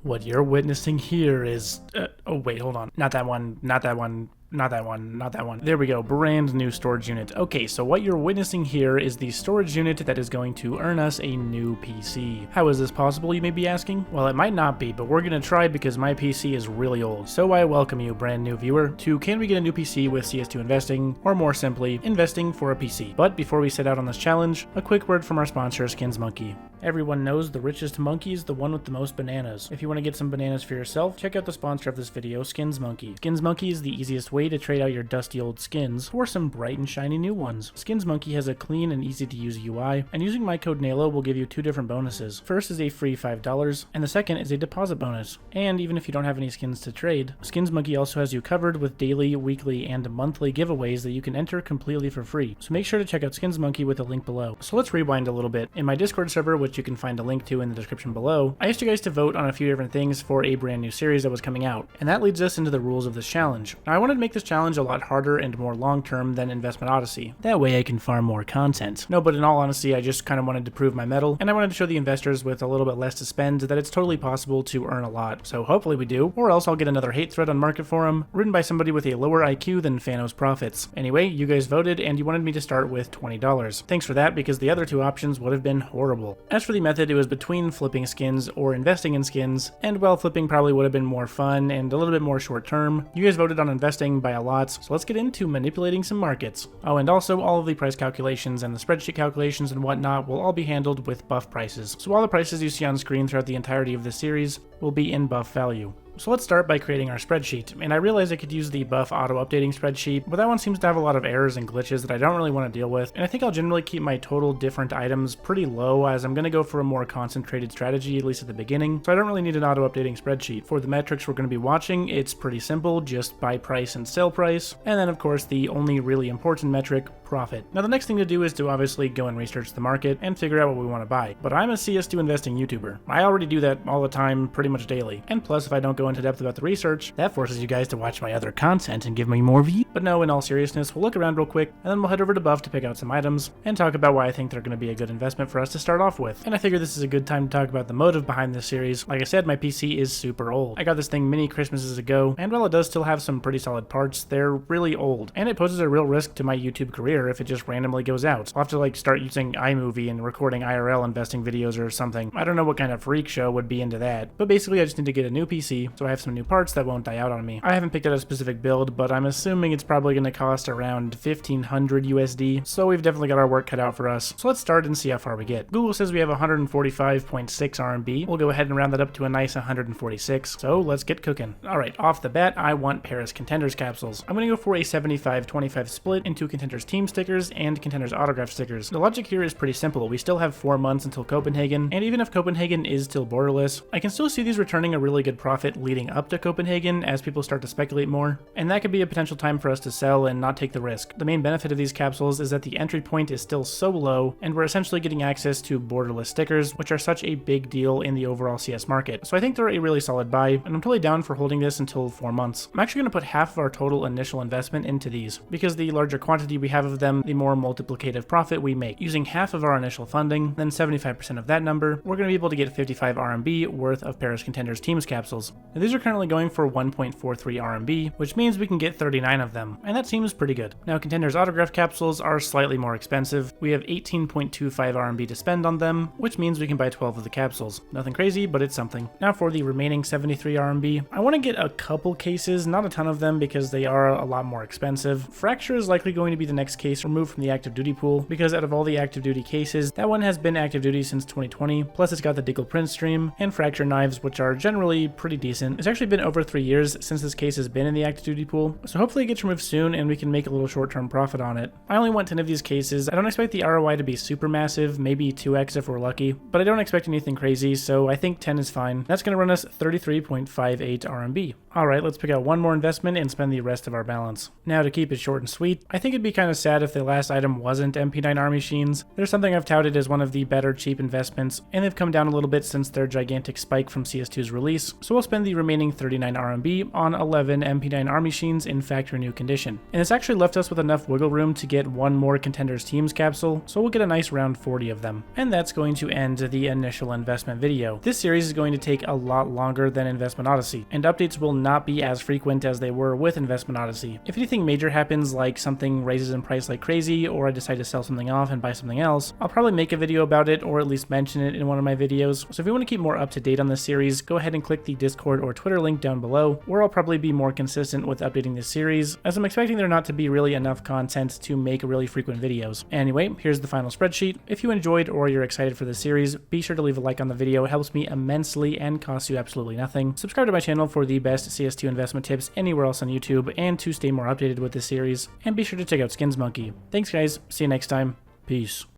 What you're witnessing here is, oh wait, hold on. Not that one, not that one, not that one, not that one. There we go, brand new storage unit. Okay, so what you're witnessing here is the storage unit that is going to earn us a new PC. How is this possible, you may be asking? Well, it might not be, but we're gonna try because my PC is really old. So I welcome you, brand new viewer, to Can We Get a New PC with CS2 Investing, or more simply, investing for a PC. But before we set out on this challenge, a quick word from our sponsor, Skins Monkey. Everyone knows the richest monkey is the one with the most bananas. If you want to get some bananas for yourself, check out the sponsor of this video, Skins Monkey. Skins Monkey is the easiest way to trade out your dusty old skins for some bright and shiny new ones. Skins Monkey has a clean and easy to use UI, and using my code Nalo will give you two different bonuses. First is a free $5, and the second is a deposit bonus. And even if you don't have any skins to trade, Skins Monkey also has you covered with daily, weekly, and monthly giveaways that you can enter completely for free. So make sure to check out Skins Monkey with the link below. So let's rewind a little bit. In my Discord server, which you can find a link to in the description below, I asked you guys to vote on a few different things for a brand new series that was coming out, and that leads us into the rules of this challenge. Now, I wanted to make this challenge a lot harder and more long-term than Investment Odyssey. That way I can farm more content. No, but in all honesty, I just kind of wanted to prove my mettle, and I wanted to show the investors with a little bit less to spend that it's totally possible to earn a lot. So hopefully we do, or else I'll get another hate thread on Market Forum, written by somebody with a lower IQ than Fanos Profits. Anyway, you guys voted, and you wanted me to start with $20. Thanks for that, because the other two options would have been horrible. As for the method, it was between flipping skins or investing in skins, and while flipping probably would have been more fun and a little bit more short term, you guys voted on investing by a lot, so let's get into manipulating some markets. Oh, and also all of the price calculations and the spreadsheet calculations and whatnot will all be handled with buff prices. So all the prices you see on screen throughout the entirety of the series will be in buff value. So let's start by creating our spreadsheet, and I realized I could use the buff auto updating spreadsheet, but that one seems to have a lot of errors and glitches that I don't really want to deal with, and I think I'll generally keep my total different items pretty low as I'm going to go for a more concentrated strategy, at least at the beginning, so I don't really need an auto updating spreadsheet. For the metrics we're going to be watching, it's pretty simple, just buy price and sell price, and then of course the only really important metric, profit. Now the next thing to do is to obviously go and research the market and figure out what we want to buy, but I'm a CS2 investing YouTuber. I already do that all the time, pretty much daily, and plus if I don't go into depth about the research, that forces you guys to watch my other content and give me more views. But no, in all seriousness, we'll look around real quick, and then we'll head over to Buff to pick out some items, and talk about why I think they're going to be a good investment for us to start off with. And I figure this is a good time to talk about the motive behind this series. Like I said, my PC is super old. I got this thing many Christmases ago, and while it does still have some pretty solid parts, they're really old, and it poses a real risk to my YouTube career if it just randomly goes out. I'll have to start using iMovie and recording IRL investing videos or something. I don't know what kind of freak show would be into that, but basically I just need to get a new PC, so I have some new parts that won't die out on me. I haven't picked out a specific build, but I'm assuming it's probably going to cost around 1500 USD, so we've definitely got our work cut out for us. So let's start and see how far we get. Google says we have 145.6 RMB. We'll go ahead and round that up to a nice 146, so let's get cooking. Alright, off the bat, I want Paris Contenders capsules. I'm going to go for a 75-25 split into Contenders team stickers and Contenders autograph stickers. The logic here is pretty simple. We still have 4 months until Copenhagen, and even if Copenhagen is still borderless, I can still see these returning a really good profit leading up to Copenhagen as people start to speculate more, and that could be a potential time for us to sell and not take the risk. The main benefit of these capsules is that the entry point is still so low, and we're essentially getting access to borderless stickers, which are such a big deal in the overall CS market. So I think they're a really solid buy, and I'm totally down for holding this until 4 months. I'm actually going to put half of our total initial investment into these, because the larger quantity we have of them, the more multiplicative profit we make. Using half of our initial funding, then 75% of that number, we're going to be able to get 55 RMB worth of Paris Contenders Teams capsules. Now, these are currently going for 1.43 RMB, which means we can get 39 of them, and that seems pretty good. Now, Contenders autograph capsules are slightly more expensive. We have 18.25 RMB to spend on them, which means we can buy 12 of the capsules. Nothing crazy, but it's something. Now for the remaining 73 RMB, I want to get a couple cases, not a ton of them because they are a lot more expensive. Fracture is likely going to be the next case removed from the active duty pool, because out of all the active duty cases, that one has been active duty since 2020, plus it's got the Diggle print stream, and Fracture knives, which are generally pretty decent. It's actually been over 3 years since this case has been in the active duty pool, so hopefully it gets removed soon and we can make a little short-term profit on it. I only want 10 of these cases. I don't expect the ROI to be super massive, maybe 2x if we're lucky, but I don't expect anything crazy, so I think 10 is fine. That's going to run us 33.58 RMB. Alright, let's pick out one more investment and spend the rest of our balance. Now to keep it short and sweet, I think it'd be kind of sad sad if the last item wasn't MP9 army machines. They're something I've touted as one of the better cheap investments, and they've come down a little bit since their gigantic spike from CS2's release, so we'll spend the remaining 39 RMB on 11 MP9 army machines in factory new condition. And it's actually left us with enough wiggle room to get one more Contenders Teams capsule, so we'll get a nice round 40 of them. And that's going to end the initial investment video. This series is going to take a lot longer than Investment Odyssey, and updates will not be as frequent as they were with Investment Odyssey. If anything major happens, like something raises in price like crazy, or I decide to sell something off and buy something else, I'll probably make a video about it or at least mention it in one of my videos. So if you want to keep more up to date on this series, go ahead and click the Discord or Twitter link down below, where I'll probably be more consistent with updating this series, as I'm expecting there not to be really enough content to make really frequent videos. Anyway, here's the final spreadsheet. If you enjoyed or you're excited for this series, be sure to leave a like on the video. It helps me immensely and costs you absolutely nothing. Subscribe to my channel for the best CS2 investment tips anywhere else on YouTube and to stay more updated with this series, and be sure to check out Skins Monkey. Thanks guys, see you next time, peace.